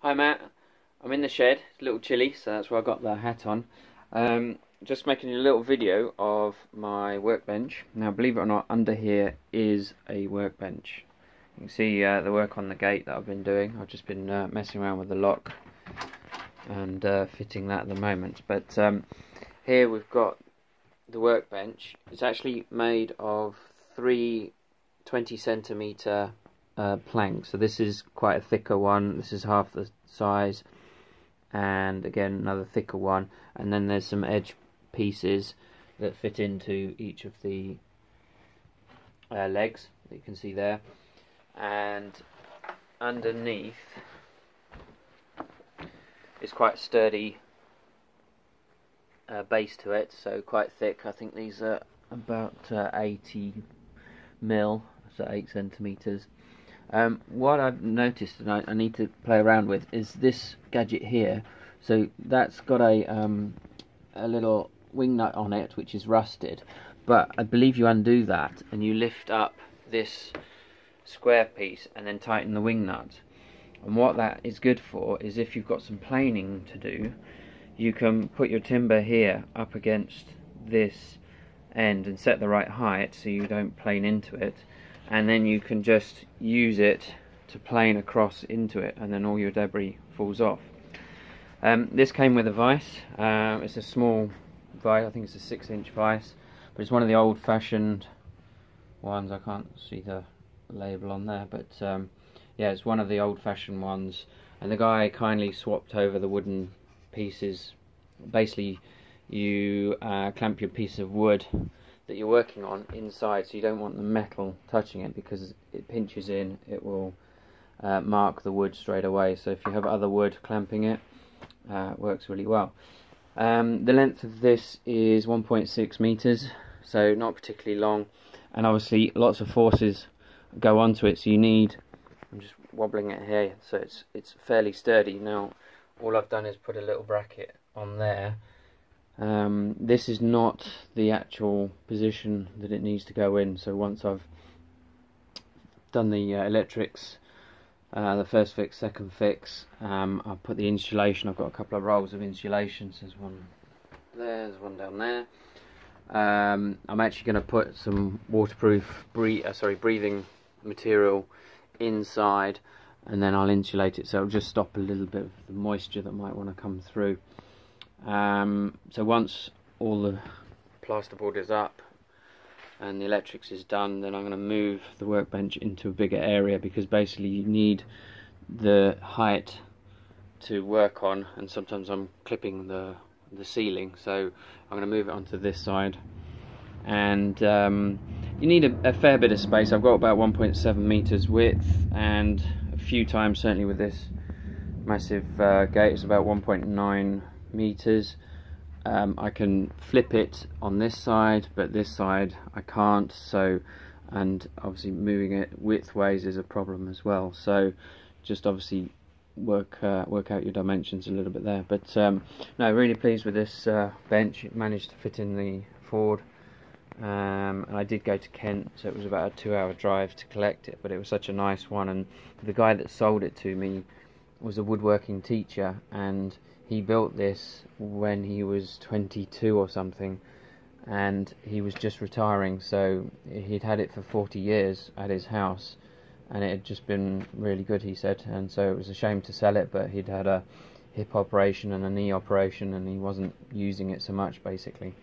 Hi Matt, I'm in the shed. It's a little chilly, so that's why I got the hat on. Just making a little video of my workbench. Now, believe it or not, under here is a workbench. You can see the work on the gate that I've been doing. I've just been messing around with the lock and fitting that at the moment. But here we've got the workbench. It's actually made of 3 20cm planks. So this is quite a thicker one. This is half the size, and again another thicker one, and then there's some edge pieces that fit into each of the legs that you can see there, and underneath is quite sturdy base to it, so quite thick. I think these are about 80mm, so 8 centimeters. What I've noticed, and I need to play around with, is this gadget here. So that's got a little wing nut on it, which is rusted, but I believe you undo that and you lift up this square piece and then tighten the wing nut. And what that is good for is if you've got some planing to do, you can put your timber here up against this end and set the right height so you don't plane into it, and then you can just use it to plane across into it, and then all your debris falls off. This came with a vise. It's a small vise, I think it's a 6-inch vise, but it's one of the old-fashioned ones. I can't see the label on there, but yeah, it's one of the old-fashioned ones, and the guy kindly swapped over the wooden pieces. Basically, you clamp your piece of wood that you're working on inside, so you don't want the metal touching it, because it pinches in, it will mark the wood straight away. So if you have other wood clamping it, it works really well. The length of this is 1.6 meters, so not particularly long, and obviously lots of forces go onto it, so you need, I'm just wobbling it here, so it's fairly sturdy. Now all I've done is put a little bracket on there. This is not the actual position that it needs to go in, so once I've done the electrics, the first fix, second fix, I'll put the insulation. I've got a couple of rolls of insulation, so there's one there, there's one down there. I'm actually going to put some waterproof breathing material inside, and then I'll insulate it, so it'll just stop a little bit of the moisture that might want to come through. So once all the plasterboard is up and the electrics is done, then I'm going to move the workbench into a bigger area, because basically you need the height to work on, and sometimes I'm clipping the ceiling, so I'm going to move it onto this side. And you need a fair bit of space. I've got about 1.7 meters width, and a few times, certainly with this massive gate, it's about 1.9 meters. I can flip it on this side, but this side I can't, so, and obviously moving it widthways is a problem as well, so just obviously work out your dimensions a little bit there. But no, really pleased with this bench. It managed to fit in the Ford, and I did go to Kent, so it was about a 2-hour drive to collect it, but it was such a nice one. And the guy that sold it to me was a woodworking teacher, and he built this when he was 22 or something, and he was just retiring, so he'd had it for 40 years at his house, and it had just been really good, he said, and so it was a shame to sell it, but he'd had a hip operation and a knee operation, and he wasn't using it so much, basically.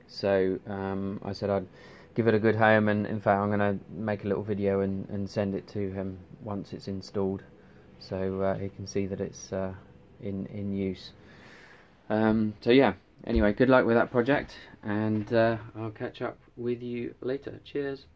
So I said I'd give it a good home, and in fact I'm going to make a little video and send it to him once it's installed, so he can see that it's in use. So yeah, anyway, good luck with that project, and I'll catch up with you later. Cheers.